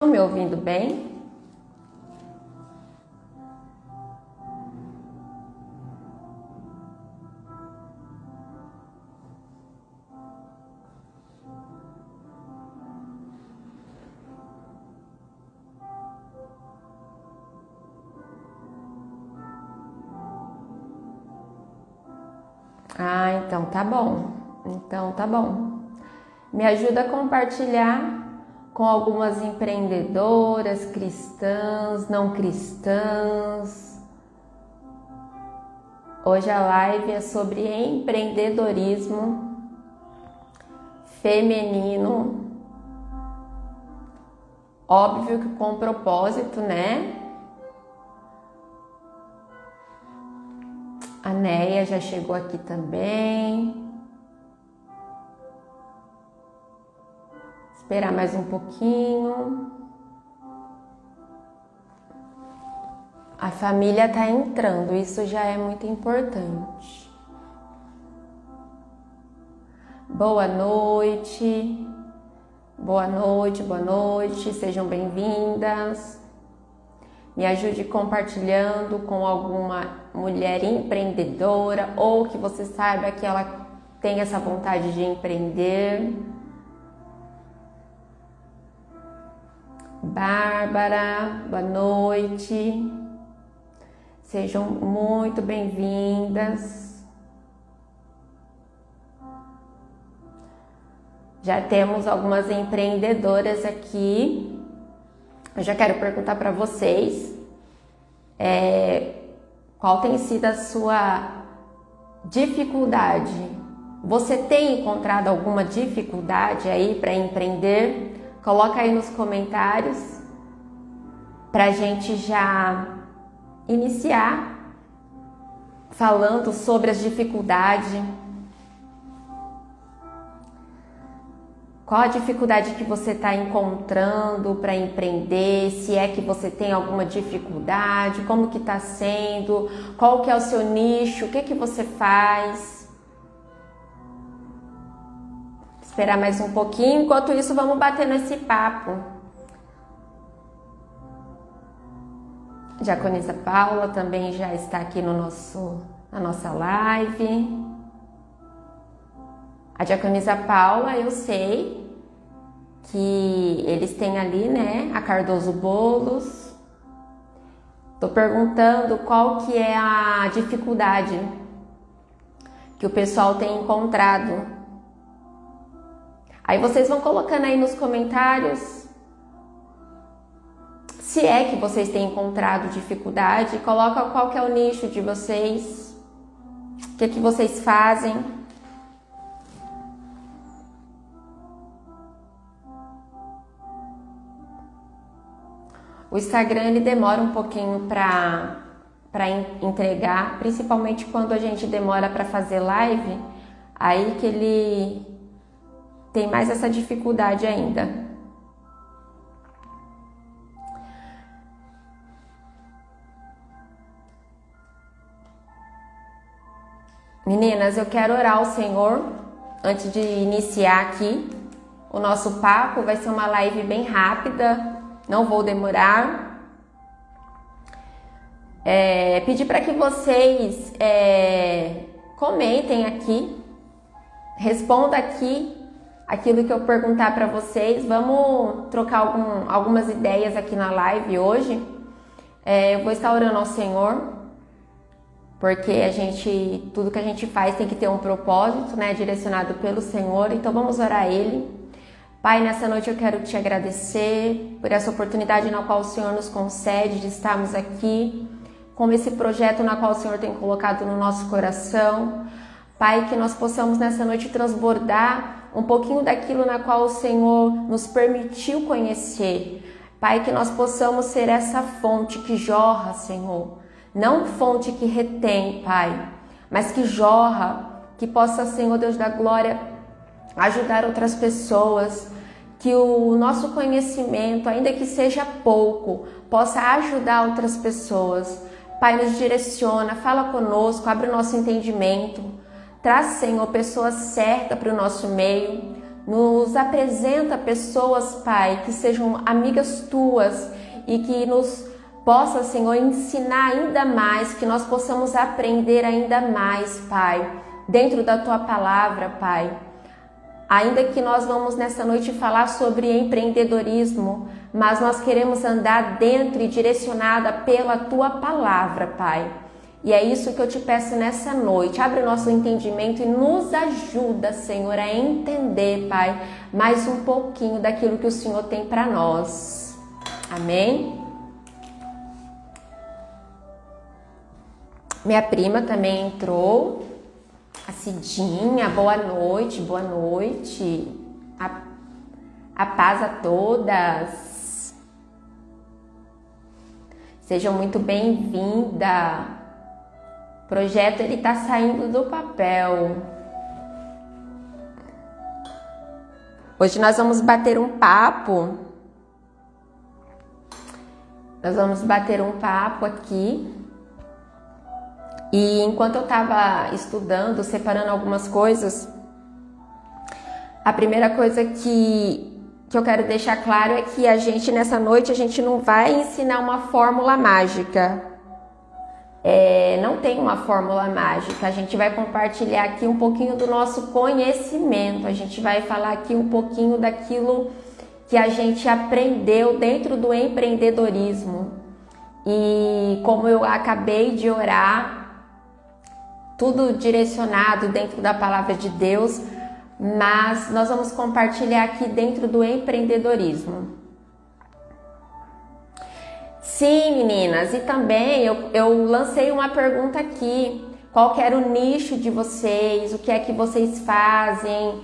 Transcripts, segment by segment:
Estão me ouvindo bem? Então tá bom. Então tá bom. Me ajuda a compartilhar com algumas empreendedoras cristãs, não cristãs. Hoje a live é sobre empreendedorismo feminino. Óbvio que com propósito, né? A Neia já chegou aqui também. Esperar mais um pouquinho. A família está entrando, isso já é muito importante. Boa noite. Boa noite, boa noite. Sejam bem-vindas. Me ajude compartilhando com alguma mulher empreendedora ou que você saiba que ela tem essa vontade de empreender. Bárbara, boa noite. Sejam muito bem-vindas. Já temos algumas empreendedoras aqui. Eu já quero perguntar para vocês qual tem sido a sua dificuldade. Você tem encontrado alguma dificuldade aí para empreender? Coloca aí nos comentários para a gente já iniciar falando sobre as dificuldades. Qual a dificuldade que você está encontrando para empreender? Se é que você tem alguma dificuldade, como que está sendo? Qual que é o seu nicho? O que que você faz? Esperar mais um pouquinho, enquanto isso vamos bater nesse papo. Diaconisa Paula também já está aqui na nossa live. A Diaconisa Paula, eu sei que eles têm ali, né, a Cardoso Bolos. Tô perguntando qual que é a dificuldade que o pessoal tem encontrado. Aí vocês vão colocando aí nos comentários se é que vocês têm encontrado dificuldade. Coloca qual que é o nicho de vocês, o que que vocês fazem. O Instagram ele demora um pouquinho para entregar, principalmente quando a gente demora para fazer live, aí que ele tem mais essa dificuldade ainda. Meninas, eu quero orar ao Senhor antes de iniciar aqui o nosso papo. Vai ser uma live bem rápida. Não vou demorar. Pedir para que vocês comentem aqui, responda aqui aquilo que eu perguntar para vocês. Vamos trocar algumas ideias aqui na live hoje. Eu vou estar orando ao Senhor, porque tudo que a gente faz tem que ter um propósito, né, direcionado pelo Senhor. Então vamos orar a Ele. Pai, nessa noite eu quero te agradecer por essa oportunidade na qual o Senhor nos concede de estarmos aqui com esse projeto na qual o Senhor tem colocado no nosso coração. Pai, que nós possamos nessa noite transbordar um pouquinho daquilo na qual o Senhor nos permitiu conhecer. Pai, que nós possamos ser essa fonte que jorra, Senhor. Não fonte que retém, Pai, mas que jorra, que possa, Senhor Deus da glória, ajudar outras pessoas, que o nosso conhecimento, ainda que seja pouco, possa ajudar outras pessoas. Pai, nos direciona, fala conosco, abre o nosso entendimento, traz, Senhor, pessoas certas para o nosso meio. Nos apresenta pessoas, Pai, que sejam amigas tuas e que nos possa, Senhor, ensinar ainda mais, que nós possamos aprender ainda mais, Pai, dentro da tua palavra, Pai. Ainda que nós vamos nessa noite falar sobre empreendedorismo, mas nós queremos andar dentro e direcionada pela tua palavra, Pai. E é isso que eu te peço nessa noite. Abre o nosso entendimento e nos ajuda, Senhor, a entender, Pai, mais um pouquinho daquilo que o Senhor tem para nós. Amém? Minha prima também entrou. A Cidinha, boa noite, boa noite. A paz a todas. Sejam muito bem-vindas. O projeto ele tá saindo do papel. Hoje nós vamos bater um papo. Nós vamos bater um papo aqui. E enquanto eu estava estudando, separando algumas coisas, a primeira coisa que eu quero deixar claro é que nessa noite, a gente não vai ensinar uma fórmula mágica. Não tem uma fórmula mágica. A gente vai compartilhar aqui um pouquinho do nosso conhecimento. A gente vai falar aqui um pouquinho daquilo que a gente aprendeu dentro do empreendedorismo. E como eu acabei de orar, tudo direcionado dentro da palavra de Deus, mas nós vamos compartilhar aqui dentro do empreendedorismo. Sim, meninas, e também eu lancei uma pergunta aqui. Qual que era o nicho de vocês? O que é que vocês fazem?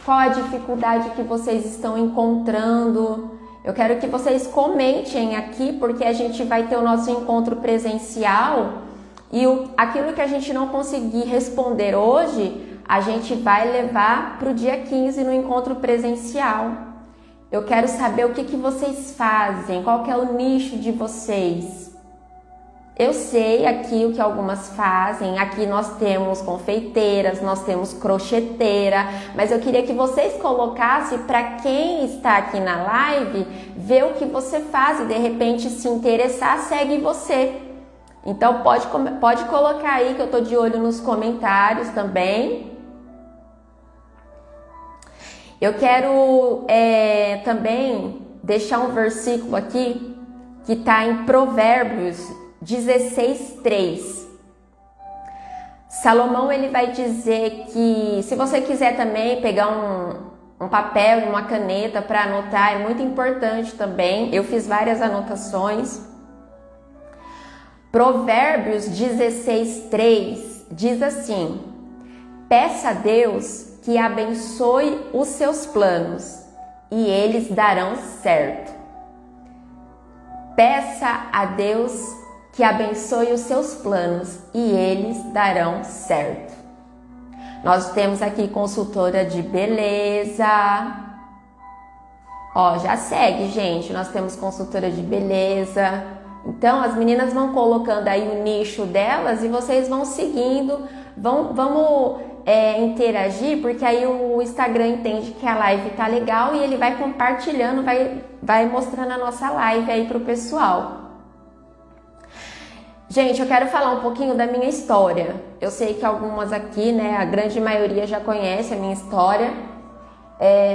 Qual a dificuldade que vocês estão encontrando? Eu quero que vocês comentem aqui, porque a gente vai ter o nosso encontro presencial e aquilo que a gente não conseguir responder hoje, a gente vai levar para o dia 15 no encontro presencial. Eu quero saber o que vocês fazem, qual que é o nicho de vocês. Eu sei aqui o que algumas fazem, aqui nós temos confeiteiras, nós temos crocheteira, mas eu queria que vocês colocassem para quem está aqui na live, ver o que você faz e de repente se interessar, segue você. Então pode colocar aí que eu estou de olho nos comentários também. Eu quero também deixar um versículo aqui que está em Provérbios 16:3. Salomão ele vai dizer que se você quiser também pegar um papel e uma caneta para anotar, é muito importante também. Eu fiz várias anotações. Provérbios 16:3 diz assim: peça a Deus que abençoe os seus planos e eles darão certo. Peça a Deus que abençoe os seus planos e eles darão certo. Nós temos aqui consultora de beleza. Ó, já segue, gente. Nós temos consultora de beleza. Então, as meninas vão colocando aí o nicho delas e vocês vão seguindo. Vamos interagir, porque aí o Instagram entende que a live tá legal e ele vai compartilhando, vai mostrando a nossa live aí pro pessoal. Gente, eu quero falar um pouquinho da minha história. Eu sei que algumas aqui, né, a grande maioria já conhece a minha história,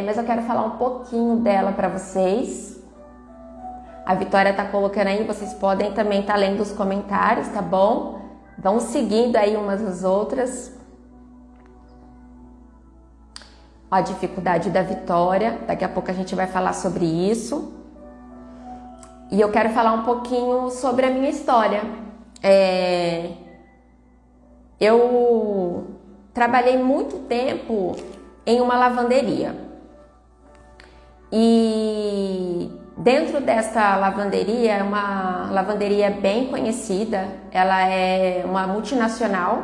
mas eu quero falar um pouquinho dela para vocês. A Vitória tá colocando aí, vocês podem também estar lendo os comentários, tá bom? Vão seguindo aí umas às outras. A dificuldade da Vitória, daqui a pouco a gente vai falar sobre isso. E eu quero falar um pouquinho sobre a minha história. Eu trabalhei muito tempo em uma lavanderia. E dentro dessa lavanderia, é uma lavanderia bem conhecida, ela é uma multinacional.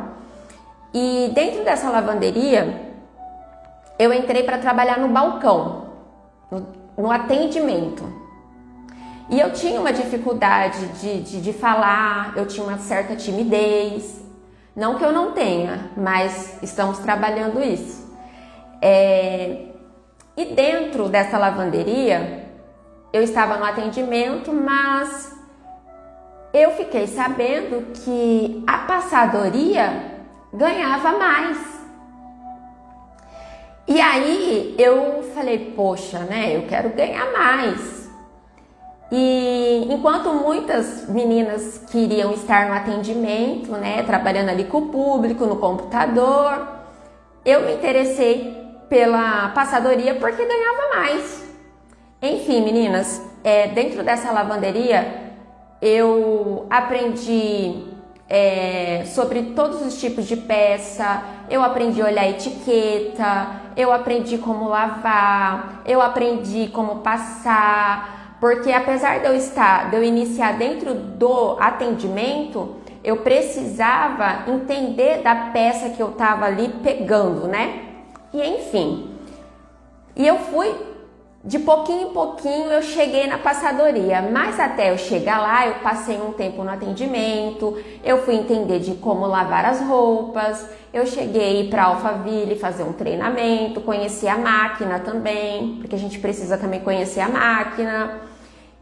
E dentro dessa lavanderia, eu entrei para trabalhar no balcão, no atendimento. E eu tinha uma dificuldade de falar, eu tinha uma certa timidez. Não que eu não tenha, mas estamos trabalhando isso. E dentro dessa lavanderia, eu estava no atendimento, mas eu fiquei sabendo que a passadoria ganhava mais. E aí eu falei, poxa, né, eu quero ganhar mais. E enquanto muitas meninas queriam estar no atendimento, né, trabalhando ali com o público, no computador, eu me interessei pela passadoria porque ganhava mais. Enfim, meninas, dentro dessa lavanderia eu aprendi sobre todos os tipos de peça, eu aprendi a olhar a etiqueta, eu aprendi como lavar, eu aprendi como passar, porque apesar de eu iniciar dentro do atendimento, eu precisava entender da peça que eu estava ali pegando, né? E enfim, e eu fui de pouquinho em pouquinho, eu cheguei na passadoria, mas até eu chegar lá, eu passei um tempo no atendimento, eu fui entender de como lavar as roupas, eu cheguei para Alphaville fazer um treinamento, conhecer a máquina também, porque a gente precisa também conhecer a máquina,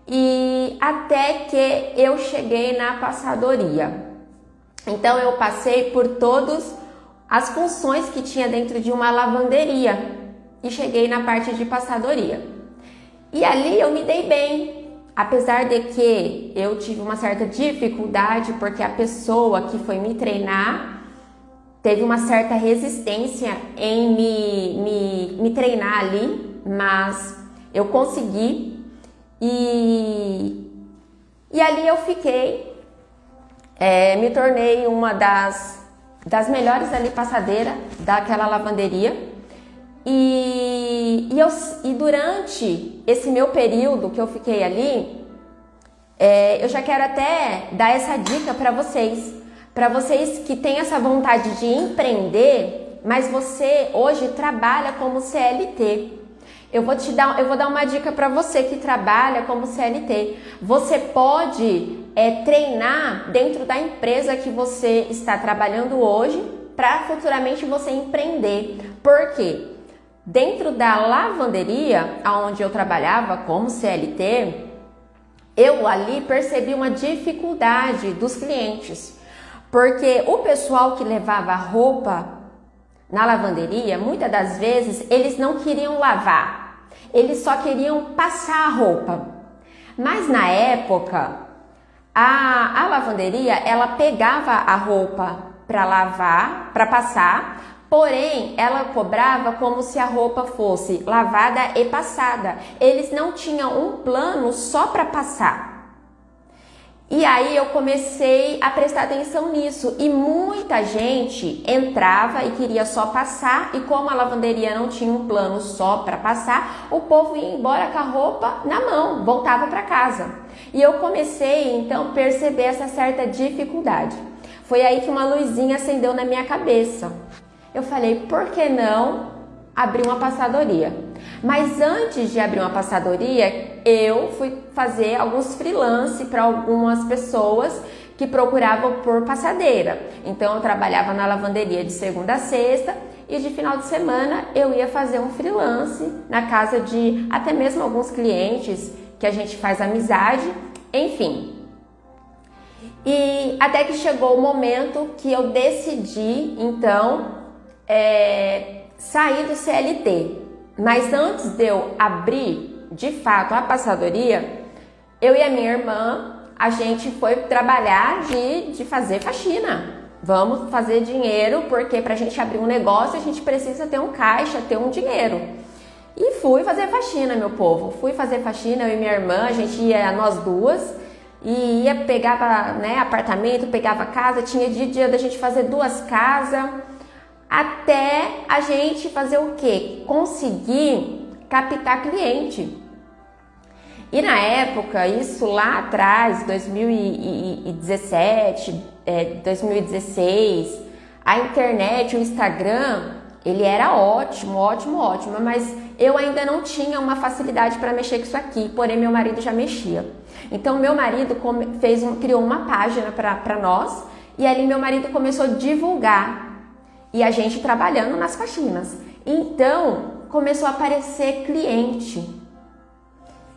e até que eu cheguei na passadoria. Então eu passei por todas as funções que tinha dentro de uma lavanderia e cheguei na parte de passadoria. E ali eu me dei bem, apesar de que eu tive uma certa dificuldade, porque a pessoa que foi me treinar teve uma certa resistência em me treinar ali, mas eu consegui e ali eu fiquei, me tornei uma das melhores ali passadeiras daquela lavanderia. E durante esse meu período que eu fiquei ali, eu já quero até dar essa dica para vocês que têm essa vontade de empreender, mas você hoje trabalha como CLT. Eu vou dar uma dica para você que trabalha como CLT. Você pode treinar dentro da empresa que você está trabalhando hoje para futuramente você empreender. Por quê? Dentro da lavanderia, onde eu trabalhava como CLT, eu ali percebi uma dificuldade dos clientes, porque o pessoal que levava roupa na lavanderia, muitas das vezes, eles não queriam lavar, eles só queriam passar a roupa. Mas na época, a lavanderia, ela pegava a roupa para lavar, para passar, porém, ela cobrava como se a roupa fosse lavada e passada. Eles não tinham um plano só para passar. E aí eu comecei a prestar atenção nisso. E muita gente entrava e queria só passar. E como a lavanderia não tinha um plano só para passar, o povo ia embora com a roupa na mão, voltava para casa. E eu comecei então a perceber essa certa dificuldade. Foi aí que uma luzinha acendeu na minha cabeça. Eu falei, por que não abrir uma passadoria? Mas antes de abrir uma passadoria, eu fui fazer alguns freelance para algumas pessoas que procuravam por passadeira. Então eu trabalhava na lavanderia de segunda a sexta e de final de semana eu ia fazer um freelance na casa de até mesmo alguns clientes que a gente faz amizade, enfim. E até que chegou o momento que eu decidi, então, sair do CLT. Mas antes de eu abrir, de fato, a passadoria, eu e a minha irmã, a gente foi trabalhar de fazer faxina. Vamos fazer dinheiro, porque pra gente abrir um negócio, a gente precisa ter um caixa, ter um dinheiro. E fui fazer faxina, meu povo. Fui fazer faxina, eu e minha irmã, a gente ia, nós duas, e ia, pegava, né, apartamento, pegava casa, tinha dia da gente fazer 2 casas, até a gente fazer o quê? Conseguir captar cliente. E na época, isso lá atrás, 2017, 2016, a internet, o Instagram, ele era ótimo, mas eu ainda não tinha uma facilidade para mexer com isso aqui, porém meu marido já mexia. Então meu marido criou uma página para nós, e ali meu marido começou a divulgar, e a gente trabalhando nas faxinas. Então, começou a aparecer cliente.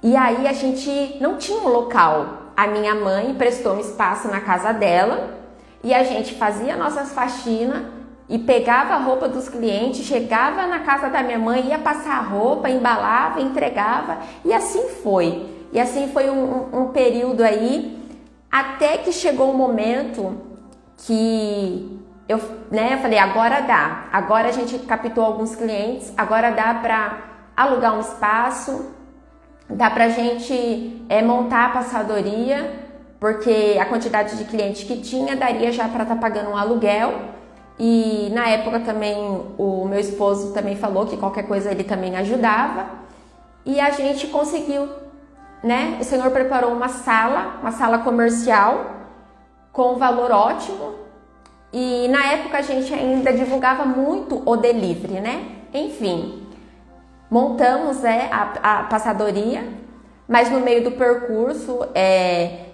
E aí a gente não tinha um local. A minha mãe emprestou um espaço na casa dela e a gente fazia nossas faxinas e pegava a roupa dos clientes, chegava na casa da minha mãe, ia passar a roupa, embalava, entregava, e assim foi. E assim foi um período aí, até que chegou um momento que eu falei, agora dá. Agora a gente captou alguns clientes, agora dá para alugar um espaço, dá pra gente montar a passadoria, porque a quantidade de clientes que tinha daria já para estar pagando um aluguel. E na época também o meu esposo também falou que qualquer coisa ele também ajudava. E a gente conseguiu, né? O Senhor preparou uma sala comercial com valor ótimo. E na época a gente ainda divulgava muito o delivery, né? Enfim, montamos a passadoria. Mas no meio do percurso,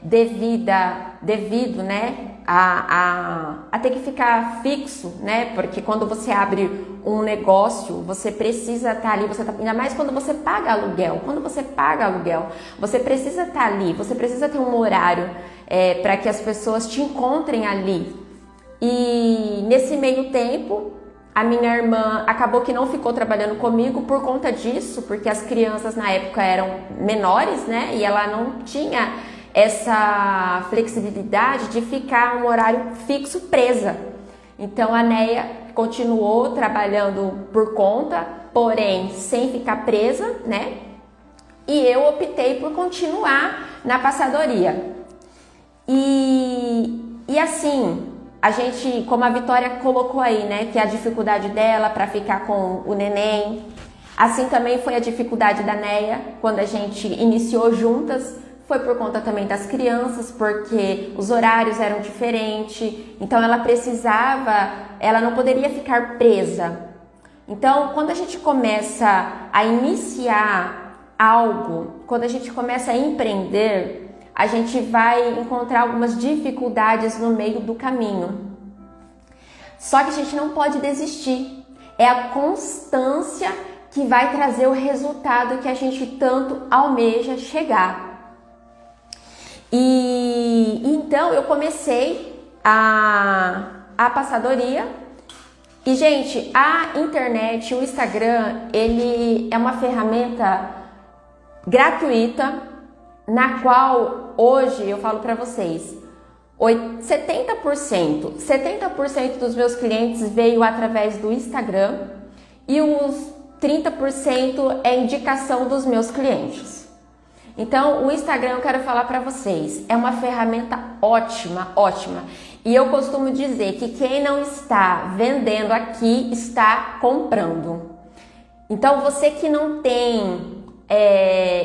devido né, a ter que ficar fixo, né? Porque quando você abre um negócio, você precisa estar ali, ainda mais quando você paga aluguel. Quando você paga aluguel, você precisa estar ali, você precisa ter um horário para que as pessoas te encontrem ali. E nesse meio tempo, a minha irmã acabou que não ficou trabalhando comigo por conta disso, porque as crianças na época eram menores, né? E ela não tinha essa flexibilidade de ficar um horário fixo presa. Então a Neia continuou trabalhando por conta, porém sem ficar presa, né? E eu optei por continuar na passadoria. E assim, a gente, como a Vitória colocou aí, né, que é a dificuldade dela para ficar com o neném, assim também foi a dificuldade da Neia quando a gente iniciou juntas, foi por conta também das crianças, porque os horários eram diferentes, então ela não poderia ficar presa. Então, quando a gente começa a iniciar algo, quando a gente começa a empreender, a gente vai encontrar algumas dificuldades no meio do caminho. Só que a gente não pode desistir. É a constância que vai trazer o resultado que a gente tanto almeja chegar. E então eu comecei a passadoria. E, gente, a internet, o Instagram, ele é uma ferramenta gratuita, na qual hoje eu falo para vocês, 70% dos meus clientes veio através do Instagram e os 30% é indicação dos meus clientes. Então, o Instagram, eu quero falar para vocês, é uma ferramenta ótima. E eu costumo dizer que quem não está vendendo aqui está comprando. Então, você que não tem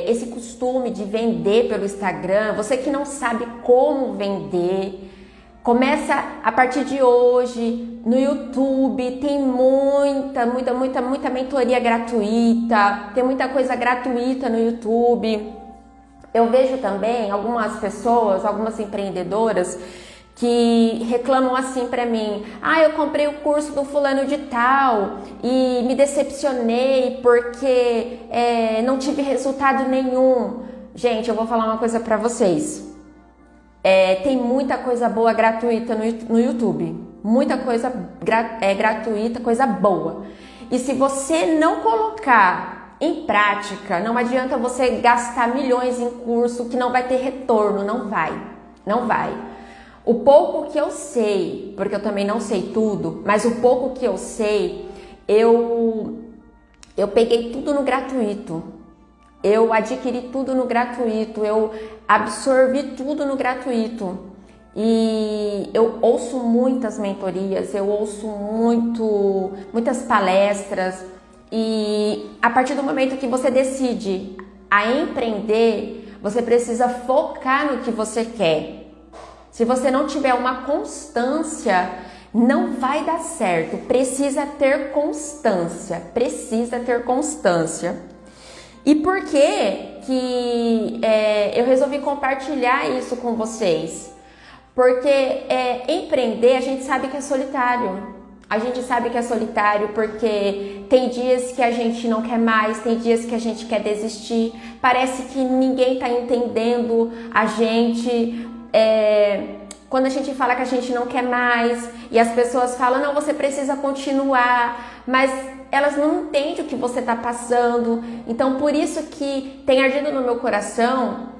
esse costume de vender pelo Instagram, você que não sabe como vender, começa a partir de hoje no YouTube, tem muita mentoria gratuita, tem muita coisa gratuita no YouTube. Eu vejo também algumas pessoas, algumas empreendedoras que reclamam assim pra mim: eu comprei o curso do fulano de tal e me decepcionei porque não tive resultado nenhum. Gente, eu vou falar uma coisa pra vocês. Tem muita coisa boa gratuita no YouTube. Muita coisa gratuita, coisa boa. E se você não colocar em prática, não adianta você gastar milhões em curso que não vai ter retorno. Não vai. O pouco que eu sei, porque eu também não sei tudo, mas o pouco que eu sei, eu peguei tudo no gratuito. Eu adquiri tudo no gratuito, eu absorvi tudo no gratuito. E eu ouço muitas mentorias, eu ouço muitas palestras. E a partir do momento que você decide a empreender, você precisa focar no que você quer. Se você não tiver uma constância, não vai dar certo. Precisa ter constância. E por que eu resolvi compartilhar isso com vocês? Porque empreender, a gente sabe que é solitário. A gente sabe que é solitário porque tem dias que a gente não quer mais, tem dias que a gente quer desistir. Parece que ninguém está entendendo a gente. Quando a gente fala que a gente não quer mais e as pessoas falam, não, você precisa continuar, mas elas não entendem o que você está passando. Então, por isso que tem ardido no meu coração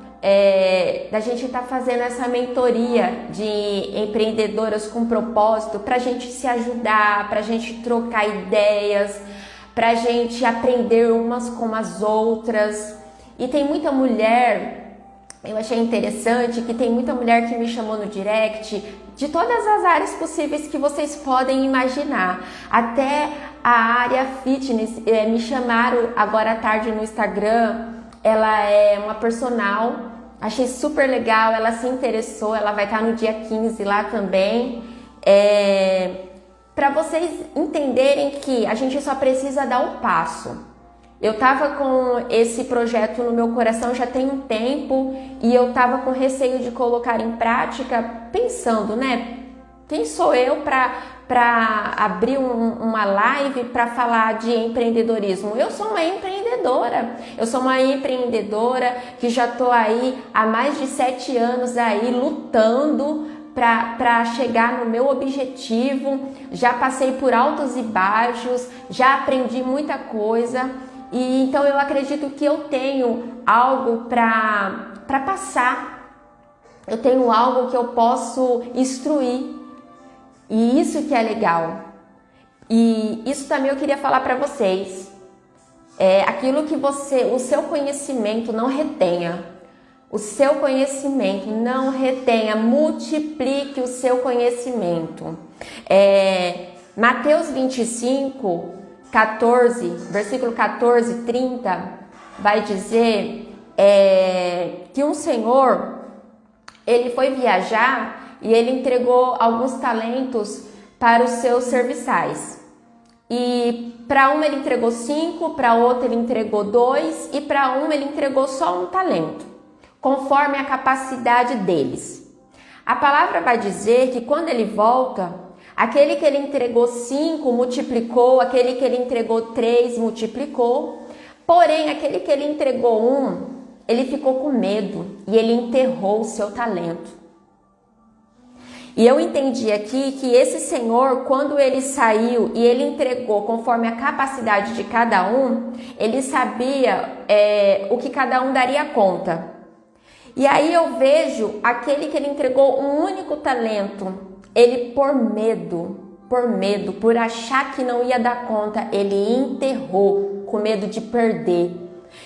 da gente estar fazendo essa mentoria de empreendedoras com propósito para a gente se ajudar, para a gente trocar ideias, para a gente aprender umas com as outras. E tem muita mulher, eu achei interessante que tem muita mulher que me chamou no direct de todas as áreas possíveis que vocês podem imaginar, até a área fitness. Me chamaram agora à tarde no Instagram. Ela é uma personal, achei super legal, ela se interessou, ela vai estar no dia 15 lá também. Para vocês entenderem que a gente só precisa dar o passo. Eu estava com esse projeto no meu coração já tem um tempo e eu estava com receio de colocar em prática, pensando, né? Quem sou eu para abrir uma live para falar de empreendedorismo? Eu sou uma empreendedora. Eu sou uma empreendedora que já estou aí há mais de 7 anos aí lutando para chegar no meu objetivo. Já passei por altos e baixos, já aprendi muita coisa. E então eu acredito que eu tenho algo para passar. Eu tenho algo que eu posso instruir. E isso que é legal. E isso também eu queria falar para vocês. Aquilo que o seu conhecimento não retenha. O seu conhecimento não retenha. Multiplique o seu conhecimento. Mateus 25, 14, versículo 14, 30, vai dizer que um senhor, ele foi viajar e ele entregou alguns talentos para os seus serviçais. E para uma ele entregou 5, para outra ele entregou 2 e para uma ele entregou só um talento, conforme a capacidade deles. A palavra vai dizer que quando ele volta, aquele que ele entregou 5 multiplicou, aquele que ele entregou 3 multiplicou, porém aquele que ele entregou 1, ele ficou com medo e ele enterrou o seu talento. E eu entendi aqui que esse senhor, quando ele saiu e ele entregou conforme a capacidade de cada um, ele sabia o que cada um daria conta. E aí eu vejo aquele que ele entregou um único talento, ele por medo, por achar que não ia dar conta, ele enterrou com medo de perder.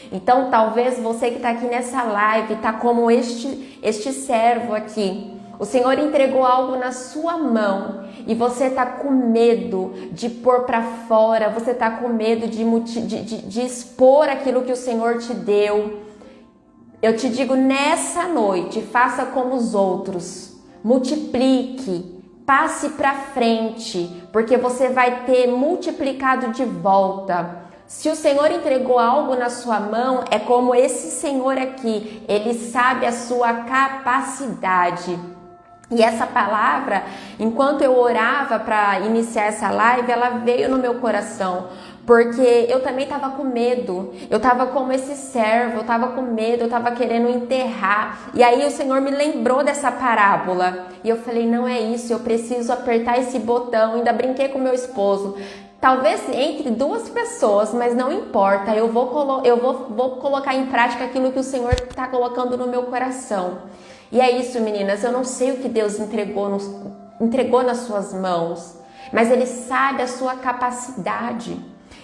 Então talvez você que está aqui nessa live está como este servo aqui. O Senhor entregou algo na sua mão e você está com medo de pôr para fora, você está com medo de expor aquilo que o Senhor te deu. Eu te digo, nessa noite, faça como os outros, multiplique, passe para frente, porque você vai ter multiplicado de volta. Se o Senhor entregou algo na sua mão, é como esse Senhor aqui, ele sabe a sua capacidade. E essa palavra, enquanto eu orava para iniciar essa live, ela veio no meu coração, porque eu também estava com medo, eu estava como esse servo, eu estava com medo, eu estava querendo enterrar. E aí o Senhor me lembrou dessa parábola, e eu falei, não é isso, eu preciso apertar esse botão. Ainda brinquei com meu esposo, talvez entre 2 pessoas, mas não importa, eu vou colocar em prática aquilo que o Senhor está colocando no meu coração. E é isso, meninas, eu não sei o que Deus entregou nas suas mãos, mas Ele sabe a sua capacidade.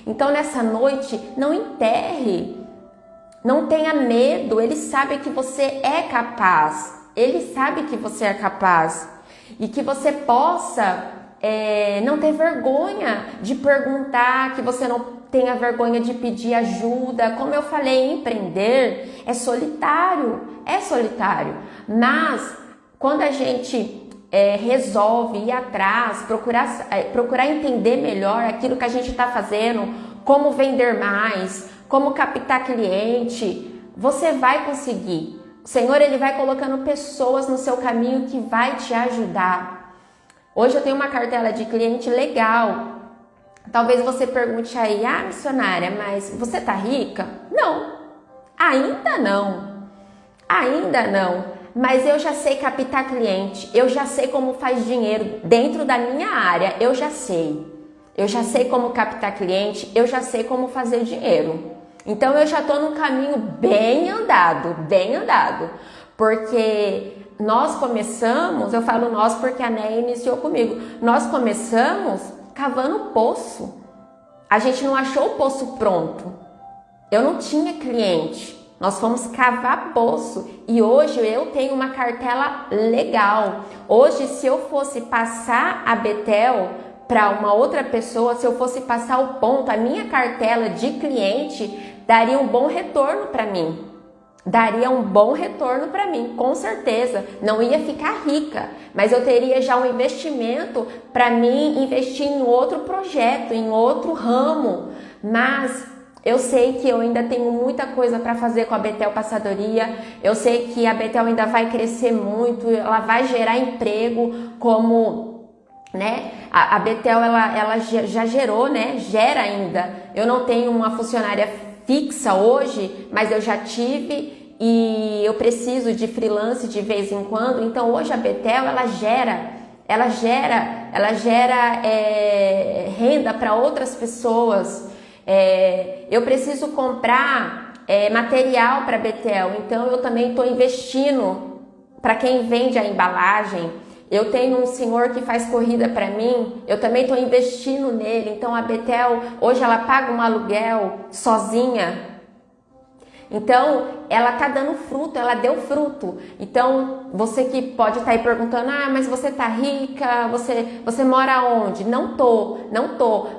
Então nessa noite, não enterre, não tenha medo, Ele sabe que você é capaz, Ele sabe que você é capaz e que você possa não ter vergonha de perguntar, que você não tenha vergonha de pedir ajuda. Como eu falei, empreender é solitário, mas quando a gente resolve ir atrás, procurar entender melhor aquilo que a gente está fazendo, como vender mais, como captar cliente, você vai conseguir. O Senhor, Ele vai colocando pessoas no seu caminho que vai te ajudar. Hoje eu tenho uma cartela de cliente legal. Talvez você pergunte aí, missionária, mas você tá rica? Não, ainda não, ainda não. Mas eu já sei captar cliente, eu já sei como faz dinheiro dentro da minha área, eu já sei. Eu já sei como captar cliente, eu já sei como fazer dinheiro. Então eu já tô num caminho bem andado. Porque nós começamos, eu falo nós porque a Néia iniciou comigo, nós começamos cavando poço. A gente não achou o poço pronto. Eu não tinha cliente. Nós fomos cavar poço e hoje eu tenho uma cartela legal. Hoje, se eu fosse passar a Betel para uma outra pessoa, se eu fosse passar o ponto, a minha cartela de cliente daria um bom retorno para mim. Daria um bom retorno para mim, com certeza. Não ia ficar rica, mas eu teria já um investimento para mim investir em outro projeto, em outro ramo. Mas eu sei que eu ainda tenho muita coisa para fazer com a Betel Passadoria. Eu sei que a Betel ainda vai crescer muito, ela vai gerar emprego como, né? A Betel ela já gerou, né? Gera ainda. Eu não tenho uma funcionária fixa hoje, mas eu já tive e eu preciso de freelance de vez em quando. Então hoje a Betel ela gera renda para outras pessoas. Eu preciso comprar material para Betel, então eu também estou investindo para quem vende a embalagem. Eu tenho um senhor que faz corrida para mim, eu também estou investindo nele. Então a Betel, hoje ela paga um aluguel sozinha. Então ela está dando fruto, ela deu fruto. Então você que pode estar aí perguntando, mas você tá rica, você mora onde? Não tô,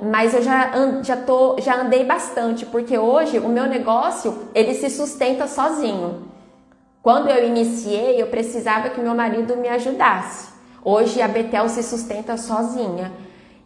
mas eu já andei bastante, porque hoje o meu negócio ele se sustenta sozinho. Quando eu iniciei, eu precisava que meu marido me ajudasse. Hoje a Betel se sustenta sozinha.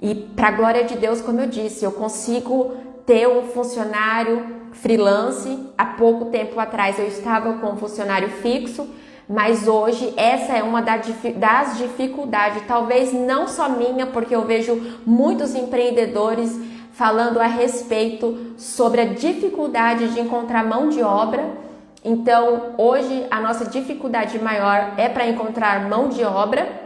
E para a glória de Deus, como eu disse, eu consigo ter um funcionário freelance. Há pouco tempo atrás eu estava com um funcionário fixo, mas hoje essa é uma das dificuldades, talvez não só minha, porque eu vejo muitos empreendedores falando a respeito sobre a dificuldade de encontrar mão de obra. Então hoje a nossa dificuldade maior é para encontrar mão de obra,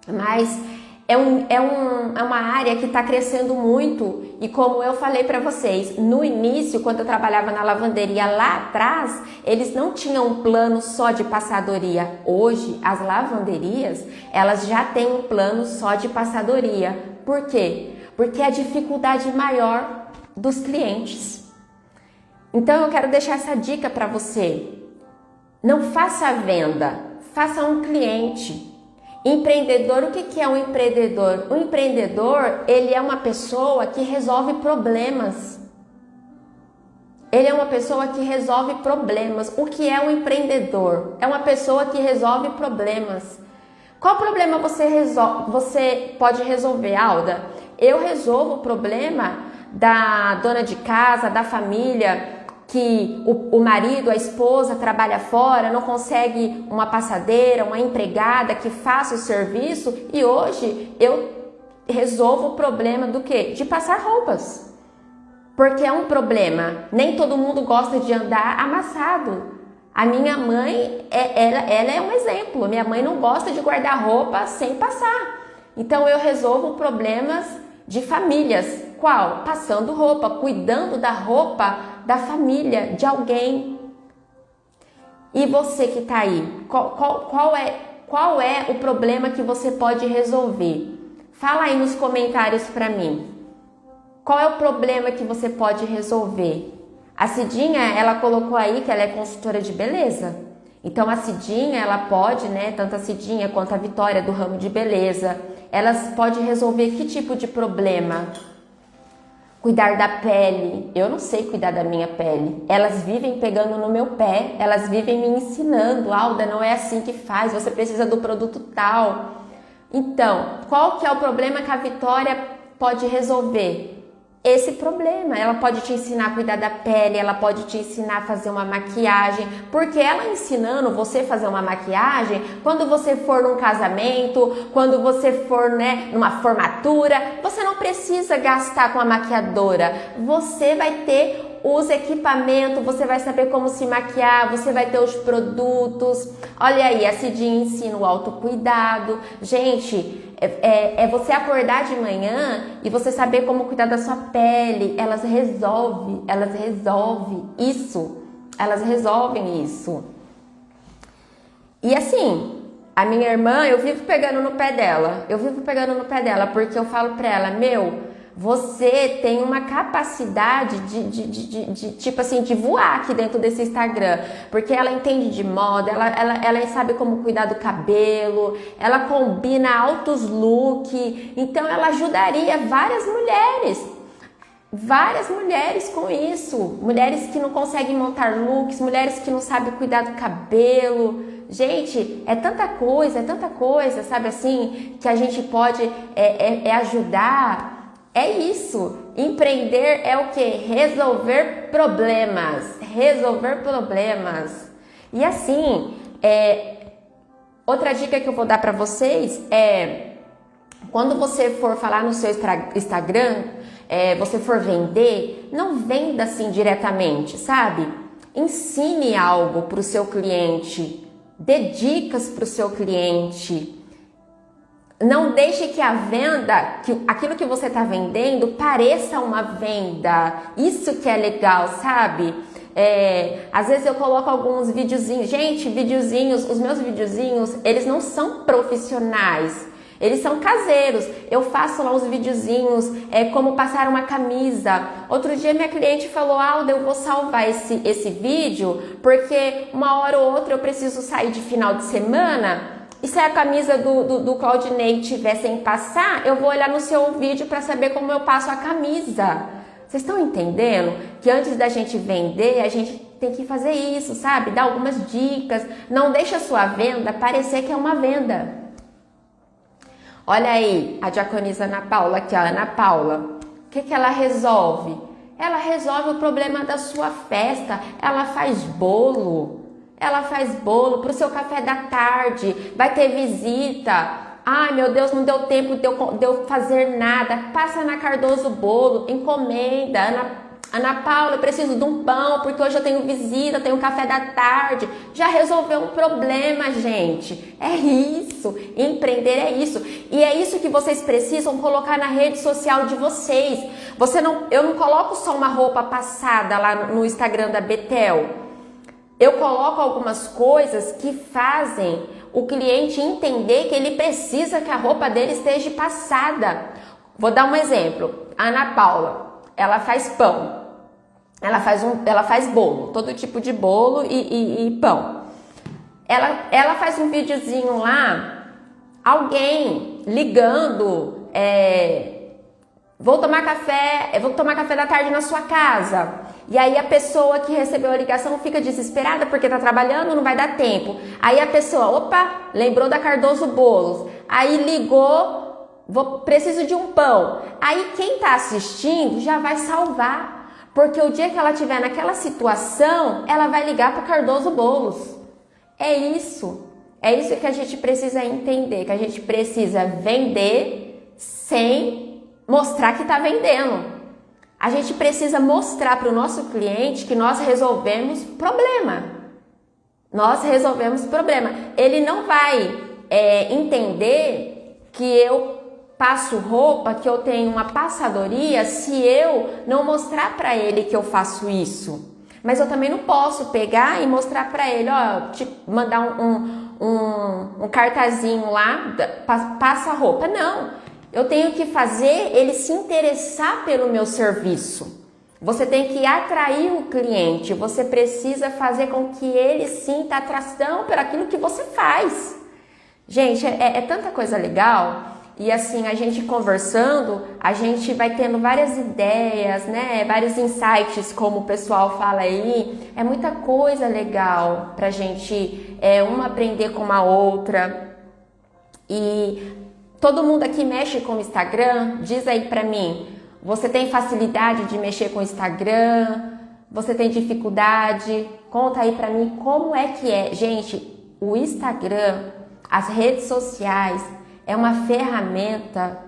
mas é uma área que está crescendo muito. E como eu falei para vocês, no início, quando eu trabalhava na lavanderia lá atrás, eles não tinham um plano só de passadoria. Hoje, as lavanderias, elas já têm um plano só de passadoria. Por quê? Porque é a dificuldade maior dos clientes. Então eu quero deixar essa dica para você. Não faça a venda, faça um cliente. Empreendedor, o que é um empreendedor? O empreendedor, ele é uma pessoa que resolve problemas. Ele é uma pessoa que resolve problemas. O que é um empreendedor? É uma pessoa que resolve problemas. Qual problema você pode resolver, Alda? Eu resolvo o problema da dona de casa, da família, que o marido, a esposa trabalha fora, não consegue uma passadeira, uma empregada que faça o serviço, e hoje eu resolvo o problema do quê? De passar roupas. Porque é um problema. Nem todo mundo gosta de andar amassado. A minha mãe, ela é um exemplo. Minha mãe não gosta de guardar roupa sem passar. Então eu resolvo problemas de famílias. Qual? Passando roupa, cuidando da roupa da família, de alguém. E você que está aí, qual é o problema que você pode resolver? Fala aí nos comentários para mim. Qual é o problema que você pode resolver? A Cidinha, ela colocou aí que ela é consultora de beleza. Então a Cidinha, ela pode, né, tanto a Cidinha quanto a Vitória do ramo de beleza, elas podem resolver que tipo de problema? Cuidar da pele. Eu não sei cuidar da minha pele. Elas vivem pegando no meu pé, elas vivem me ensinando. Alda, não é assim que faz, você precisa do produto tal. Então, qual que é o problema que a Vitória pode resolver? esse problema. Ela pode te ensinar a cuidar da pele, ela pode te ensinar a fazer uma maquiagem, porque ela ensinando você a fazer uma maquiagem, quando você for num casamento, quando você for, né, numa formatura, você não precisa gastar com a maquiadora, você vai ter os equipamentos, você vai saber como se maquiar, você vai ter os produtos. Olha aí, a Cidinha ensina o autocuidado. Gente, é você acordar de manhã e você saber como cuidar da sua pele. Elas resolvem isso. Elas resolvem isso. E assim, a minha irmã, eu vivo pegando no pé dela. Porque eu falo pra ela, você tem uma capacidade tipo assim, de voar aqui dentro desse Instagram, porque ela entende de moda, ela sabe como cuidar do cabelo, ela combina altos looks, então ela ajudaria várias mulheres com isso, mulheres que não conseguem montar looks, mulheres que não sabem cuidar do cabelo. Gente, é tanta coisa, sabe assim, que a gente pode ajudar. É isso, empreender é o que? Resolver problemas. E assim, outra dica que eu vou dar para vocês é, quando você for falar no seu Instagram, você for vender, não venda assim diretamente, sabe? Ensine algo para o seu cliente, dê dicas para o seu cliente. Não deixe que a venda, que aquilo que você está vendendo pareça uma venda. Isso que é legal, sabe? Às vezes eu coloco alguns videozinhos. Gente, os meus videozinhos, eles não são profissionais. Eles são caseiros. Eu faço lá uns videozinhos, como passar uma camisa. Outro dia minha cliente falou, Alda, eu vou salvar esse vídeo, porque uma hora ou outra eu preciso sair de final de semana. E se a camisa do Claudinei tiver sem passar, eu vou olhar no seu vídeo para saber como eu passo a camisa. Vocês estão entendendo? Que antes da gente vender, a gente tem que fazer isso, sabe? Dar algumas dicas. Não deixa a sua venda parecer que é uma venda. Olha aí, a diaconisa Ana Paula aqui, a Ana Paula. O que ela resolve? Ela resolve o problema da sua festa. Ela faz bolo. Para o seu café da tarde, vai ter visita. Ai, meu Deus, não deu tempo de eu fazer nada. Passa na Cardoso Bolo, encomenda. Ana Paula, eu preciso de um pão, porque hoje eu tenho visita, tenho café da tarde. Já resolveu um problema, gente. É isso, empreender é isso. E é isso que vocês precisam colocar na rede social de vocês. Eu não coloco só uma roupa passada lá no Instagram da Betel. Eu coloco algumas coisas que fazem o cliente entender que ele precisa que a roupa dele esteja passada. Vou dar um exemplo. A Ana Paula, ela faz pão. Ela faz bolo, todo tipo de bolo e pão. Ela faz um videozinho lá, alguém ligando, vou tomar café da tarde na sua casa. E aí a pessoa que recebeu a ligação fica desesperada porque tá trabalhando, não vai dar tempo. Aí a pessoa, lembrou da Cardoso Bolos. Aí ligou, preciso de um pão. Aí quem tá assistindo já vai salvar. Porque o dia que ela estiver naquela situação, ela vai ligar para Cardoso Bolos. É isso que a gente precisa entender, que a gente precisa vender sem mostrar que está vendendo. A gente precisa mostrar para o nosso cliente que nós resolvemos problema. Ele não vai entender que eu passo roupa, que eu tenho uma passadoria, se eu não mostrar para ele que eu faço isso. Mas eu também não posso pegar e mostrar para ele, mandar um cartazinho lá, passa a roupa. Não. Eu tenho que fazer ele se interessar pelo meu serviço. Você tem que atrair o cliente. Você precisa fazer com que ele sinta atração por aquilo que você faz. Gente, é tanta coisa legal. E assim, a gente conversando, a gente vai tendo várias ideias, né? Vários insights, como o pessoal fala aí. É muita coisa legal pra gente uma aprender com a outra. E todo mundo aqui mexe com o Instagram? Diz aí pra mim. Você tem facilidade de mexer com o Instagram? Você tem dificuldade? Conta aí pra mim como é que é. Gente, o Instagram, as redes sociais, é uma ferramenta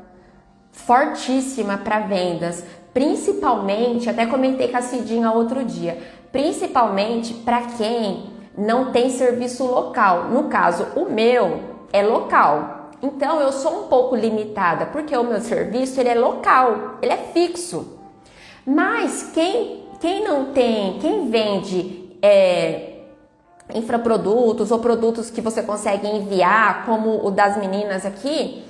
fortíssima para vendas. Principalmente, até comentei com a Cidinha outro dia, principalmente para quem não tem serviço local. No caso, o meu é local. Então, eu sou um pouco limitada, porque o meu serviço ele é local, ele é fixo. Mas quem não tem, quem vende infoprodutos ou produtos que você consegue enviar, como o das meninas aqui,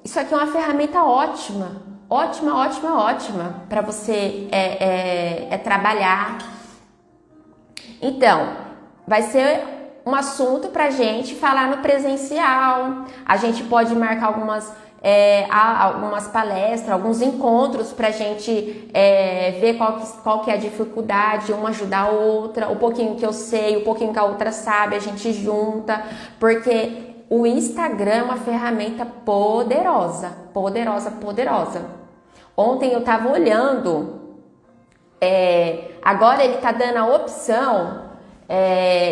isso aqui é uma ferramenta ótima, ótima para você trabalhar. Então, vai ser um assunto pra gente falar no presencial. A gente pode marcar algumas palestras, alguns encontros pra gente ver qual que é a dificuldade, uma ajudar a outra, o pouquinho que eu sei, o pouquinho que a outra sabe, a gente junta, porque o Instagram é uma ferramenta poderosa. Ontem eu tava olhando, agora ele tá dando a opção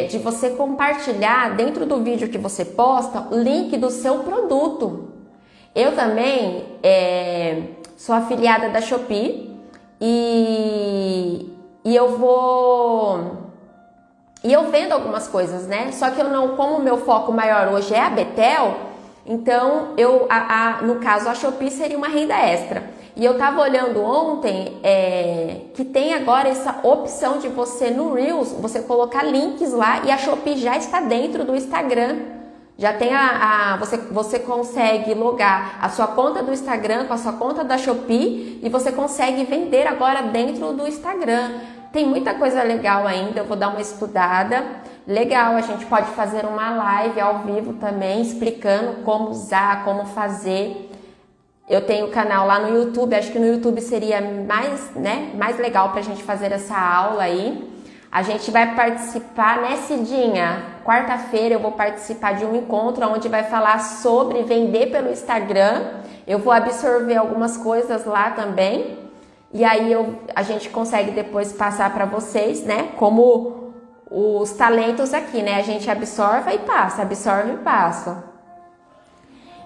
de você compartilhar dentro do vídeo que você posta o link do seu produto. Eu também sou afiliada da Shopee e eu vendo algumas coisas, né? Só que eu não, como o meu foco maior hoje é a Betel, então no caso a Shopee seria uma renda extra. E eu tava olhando ontem que tem agora essa opção de você no Reels, você colocar links lá e a Shopee já está dentro do Instagram. Já tem você consegue logar a sua conta do Instagram com a sua conta da Shopee e você consegue vender agora dentro do Instagram. Tem muita coisa legal ainda, eu vou dar uma estudada. Legal, a gente pode fazer uma live ao vivo também, explicando como usar, como fazer. Eu tenho canal lá no YouTube, acho que no YouTube seria mais legal pra gente fazer essa aula aí. A gente vai participar, né, Cidinha? Quarta-feira eu vou participar de um encontro onde vai falar sobre vender pelo Instagram. Eu vou absorver algumas coisas lá também. E aí a gente consegue depois passar para vocês, né? Como os talentos aqui, né? A gente absorve e passa.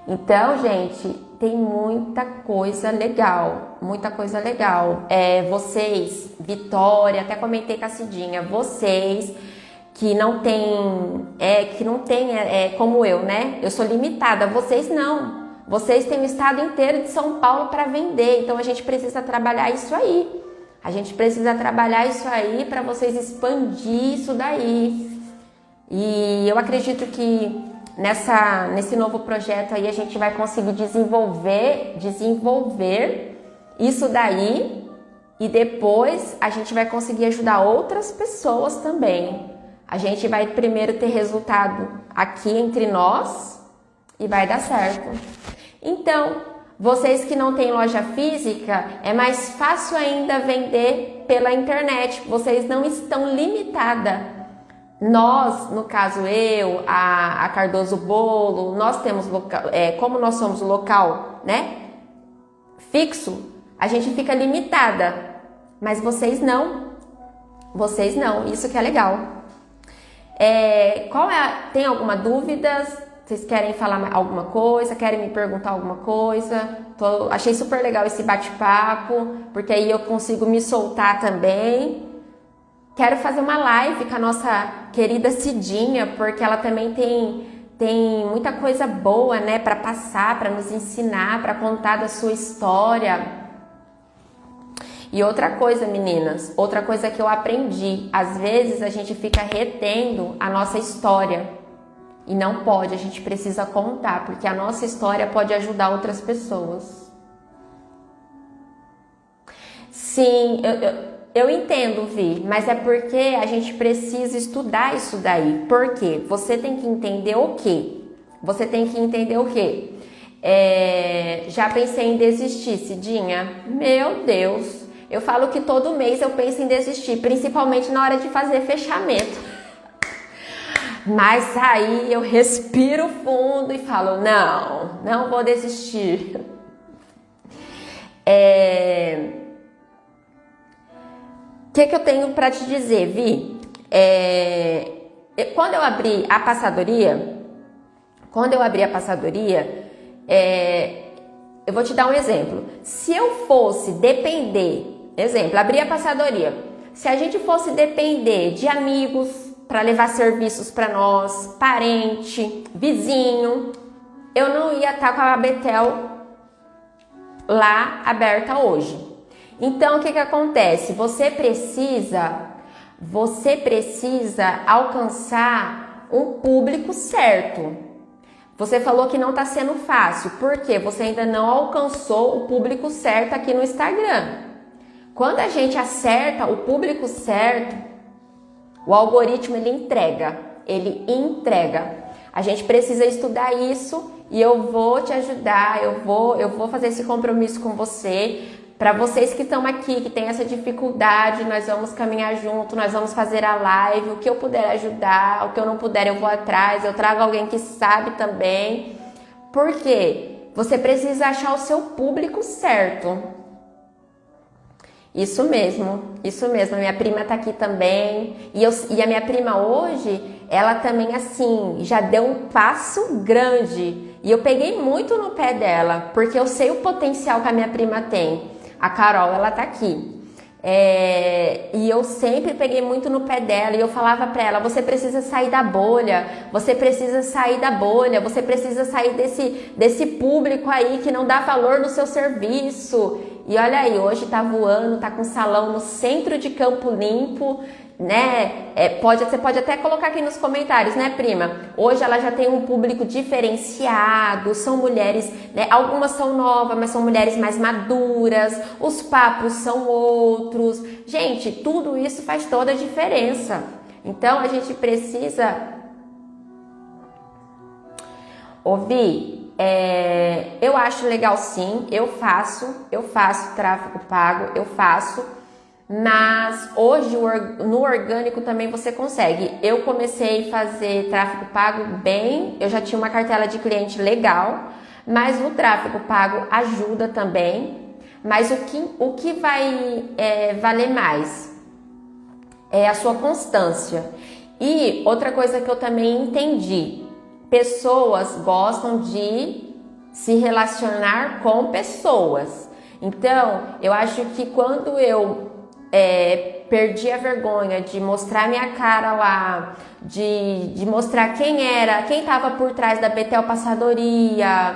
Então, gente, tem muita coisa legal. Vocês, Vitória, até comentei com a Cidinha, vocês que não tem, como eu, né? Eu sou limitada, vocês não. Vocês têm o estado inteiro de São Paulo para vender, então a gente precisa trabalhar isso aí. Para vocês expandir isso daí. E eu acredito que nesse novo projeto aí a gente vai conseguir desenvolver isso daí e depois a gente vai conseguir ajudar outras pessoas também. A gente vai primeiro ter resultado aqui entre nós e vai dar certo. Então, vocês que não têm loja física, é mais fácil ainda vender pela internet. Vocês não estão limitadas. Nós, no caso a Cardoso Bolo, nós temos local, como nós somos local, né, fixo, a gente fica limitada. Mas vocês não. Isso que é legal. Tem alguma dúvida? Vocês querem falar alguma coisa? Querem me perguntar alguma coisa? Achei super legal esse bate-papo, porque aí eu consigo me soltar também. Quero fazer uma live com a nossa querida Cidinha, porque ela também tem muita coisa boa, né, para passar, para nos ensinar, para contar da sua história. E outra coisa, meninas, outra coisa que eu aprendi, às vezes a gente fica retendo a nossa história. E não pode, a gente precisa contar, porque a nossa história pode ajudar outras pessoas. Sim, eu entendo, Vi, mas é porque a gente precisa estudar isso daí. Por quê? Você tem que entender o quê? Já pensei em desistir, Cidinha? Meu Deus, eu falo que todo mês eu penso em desistir, principalmente na hora de fazer fechamento. Mas aí eu respiro fundo e falo, não vou desistir. O que eu tenho para te dizer, Vi? Quando eu abri a passadoria, eu vou te dar um exemplo. Se eu fosse depender, abrir a passadoria, se a gente fosse depender de amigos para levar serviços para nós, parente, vizinho, eu não ia estar com a Betel lá aberta hoje. Então, o que acontece? Você precisa alcançar um público certo. Você falou que não está sendo fácil, porque você ainda não alcançou o público certo aqui no Instagram. Quando a gente acerta o público certo, o algoritmo ele entrega. A gente precisa estudar isso e eu vou te ajudar, eu vou fazer esse compromisso com você. Para vocês que estão aqui, que tem essa dificuldade, nós vamos caminhar junto, nós vamos fazer a live, o que eu puder ajudar, o que eu não puder eu vou atrás, eu trago alguém que sabe também. Por quê? Você precisa achar o seu público certo. Isso mesmo, a minha prima tá aqui também, e a minha prima hoje, ela também assim, já deu um passo grande, e eu peguei muito no pé dela, porque eu sei o potencial que a minha prima tem. A Carol, ela tá aqui. E eu sempre peguei muito no pé dela e eu falava pra ela, você precisa sair da bolha, você precisa sair desse público aí que não dá valor no seu serviço. E olha aí, hoje tá voando, tá com salão no centro de Campo Limpo, né? Você pode até colocar aqui nos comentários, né, prima? Hoje ela já tem um público diferenciado, são mulheres, né? Algumas são novas, mas são mulheres mais maduras, os papos são outros. Gente, tudo isso faz toda a diferença. Então a gente precisa ouvir. Eu acho legal sim, eu faço tráfego pago, mas hoje no orgânico também você consegue. Eu comecei a fazer tráfego pago eu já tinha uma cartela de cliente legal, mas o tráfego pago ajuda também. Mas o que vai valer mais é a sua constância. E outra coisa que eu também entendi, pessoas gostam de se relacionar com pessoas. Então, eu acho que quando eu perdi a vergonha de mostrar minha cara lá, de mostrar quem estava por trás da Betel Passadoria,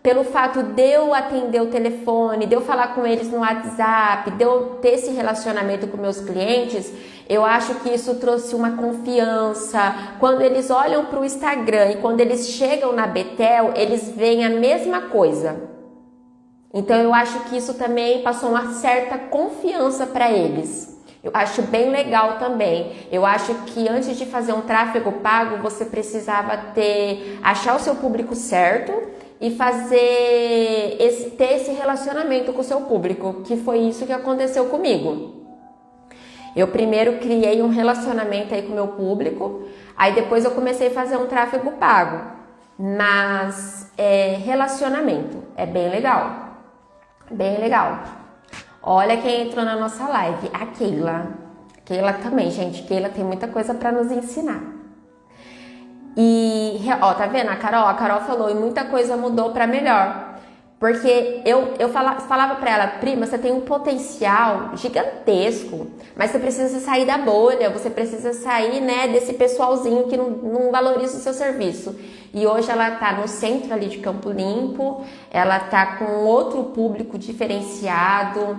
pelo fato de eu atender o telefone, de eu falar com eles no WhatsApp, de eu ter esse relacionamento com meus clientes, eu acho que isso trouxe uma confiança. Quando eles olham para o Instagram e quando eles chegam na Betel, eles veem a mesma coisa. Então eu acho que isso também passou uma certa confiança para eles. Eu acho bem legal também. Eu acho que antes de fazer um tráfego pago, você precisava achar o seu público certo e ter esse relacionamento com o seu público, que foi isso que aconteceu comigo. Eu primeiro criei um relacionamento aí com o meu público, aí depois eu comecei a fazer um tráfego pago. Mas relacionamento é bem legal. Bem legal. Olha quem entrou na nossa live, a Keila. Keila também, gente. Keila tem muita coisa para nos ensinar. E, tá vendo? A Carol falou, e muita coisa mudou para melhor. Porque eu falava para ela, prima, você tem um potencial gigantesco, mas você precisa sair da bolha, você precisa sair, né, desse pessoalzinho que não valoriza o seu serviço. E hoje ela tá no centro ali de Campo Limpo, ela tá com outro público diferenciado,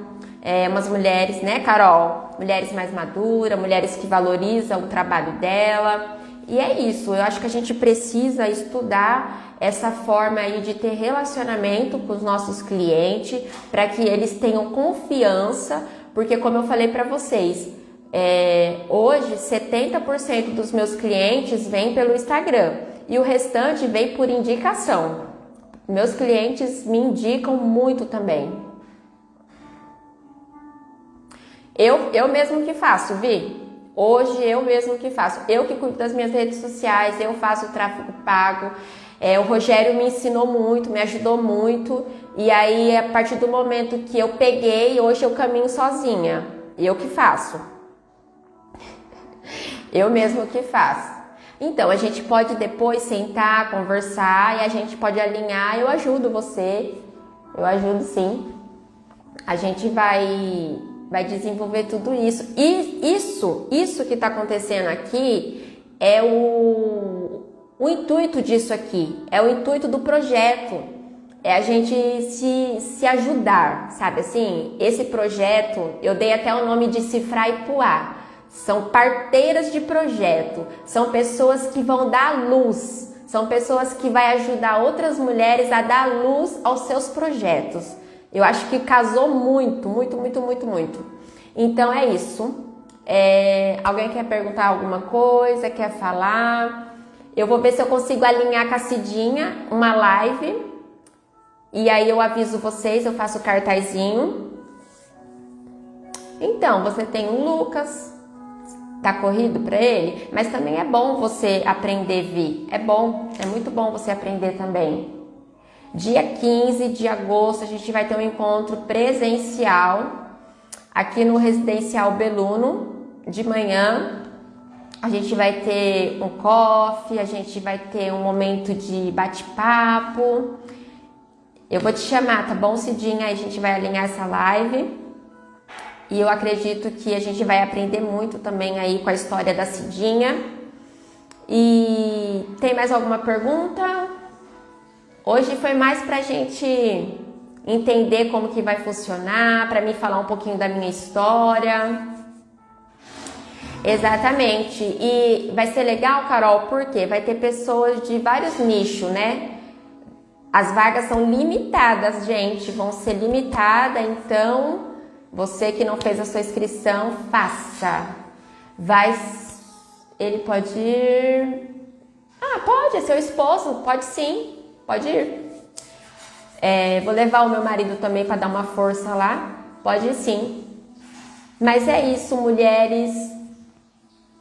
umas mulheres, né, Carol? Mulheres mais maduras, mulheres que valorizam o trabalho dela. E é isso, eu acho que a gente precisa estudar essa forma aí de ter relacionamento com os nossos clientes, para que eles tenham confiança, porque como eu falei para vocês, hoje 70% dos meus clientes vêm pelo Instagram e o restante vem por indicação. Meus clientes me indicam muito também. Eu mesmo que faço, Vi. Hoje eu mesmo que faço, eu que cuido das minhas redes sociais, eu faço o tráfego pago. O Rogério me ensinou muito, me ajudou muito, E aí, a partir do momento que eu peguei, hoje eu caminho sozinha. Eu que faço. Eu mesmo que faço. Então, a gente pode depois sentar, conversar e a gente pode alinhar. Eu ajudo você. Eu ajudo sim. A gente vai desenvolver tudo isso. E isso que está acontecendo aqui é o intuito disso aqui. É o intuito do projeto. É a gente se ajudar, sabe assim? Esse projeto, eu dei até o nome de Cifrar e Puar. São parteiras de projeto, são pessoas que vão dar luz, são pessoas que vão ajudar outras mulheres a dar luz aos seus projetos. Eu acho que casou muito. Então é isso. Alguém quer perguntar alguma coisa, quer falar? Eu vou ver se eu consigo alinhar com a Cidinha uma live. E aí eu aviso vocês, eu faço o cartazinho. Então, você tem o Lucas, tá corrido para ele, mas também é bom você aprender, Vi. É bom, é muito bom você aprender também. Dia 15 de agosto a gente vai ter um encontro presencial aqui no Residencial Beluno, de manhã. A gente vai ter um coffee, a gente vai ter um momento de bate-papo. Eu vou te chamar, tá bom, Cidinha? Aí a gente vai alinhar essa live. E eu acredito que a gente vai aprender muito também aí com a história da Cidinha. E tem mais alguma pergunta? Hoje foi mais pra gente entender como que vai funcionar, pra mim falar um pouquinho da minha história. Exatamente. E vai ser legal, Carol, porque vai ter pessoas de vários nichos, né? As vagas são limitadas, gente, vão ser limitadas, então você que não fez a sua inscrição, faça. Ele pode ir... pode, é seu esposo, pode sim, pode ir. Vou levar o meu marido também para dar uma força lá, pode ir sim. Mas é isso, mulheres.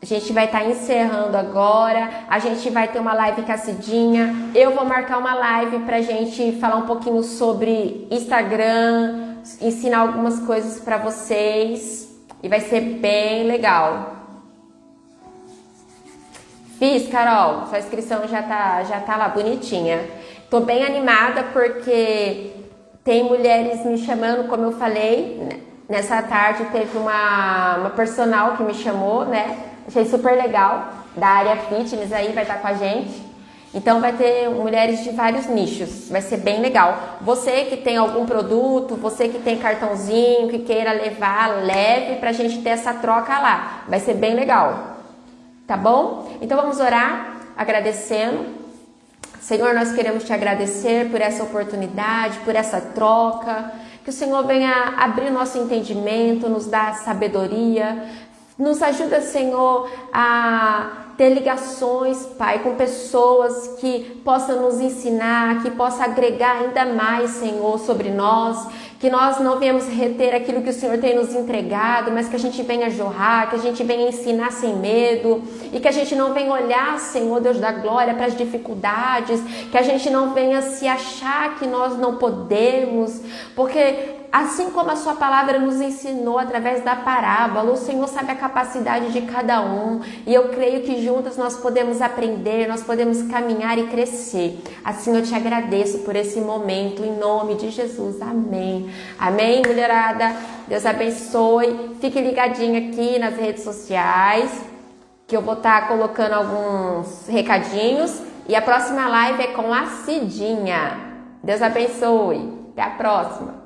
A gente vai estar encerrando agora, a gente vai ter uma live com a Cidinha. Eu vou marcar uma live pra gente falar um pouquinho sobre Instagram, ensinar algumas coisas pra vocês e vai ser bem legal. Fiz, Carol, sua inscrição já tá lá bonitinha. Tô bem animada porque tem mulheres me chamando, como eu falei, nessa tarde teve uma personal que me chamou, né? Achei super legal, da área fitness aí, vai estar com a gente. Então vai ter mulheres de vários nichos, vai ser bem legal. Você que tem algum produto, você que tem cartãozinho, que queira levar, leve pra gente ter essa troca lá. Vai ser bem legal, tá bom? Então vamos orar, agradecendo. Senhor, nós queremos te agradecer por essa oportunidade, por essa troca. Que o Senhor venha abrir nosso entendimento, nos dar sabedoria. Nos ajuda, Senhor, a ter ligações, Pai, com pessoas que possam nos ensinar, que possam agregar ainda mais, Senhor, sobre nós, que nós não venhamos reter aquilo que o Senhor tem nos entregado, mas que a gente venha jorrar, que a gente venha ensinar sem medo e que a gente não venha olhar, Senhor, Deus da glória, para as dificuldades, que a gente não venha se achar que nós não podemos, porque assim como a sua palavra nos ensinou através da parábola, o Senhor sabe a capacidade de cada um e eu creio que juntas nós podemos aprender, nós podemos caminhar e crescer. Assim eu te agradeço por esse momento, em nome de Jesus, amém. Amém, mulherada? Deus abençoe. Fique ligadinho aqui nas redes sociais, que eu vou estar colocando alguns recadinhos e a próxima live é com a Cidinha. Deus abençoe. Até a próxima.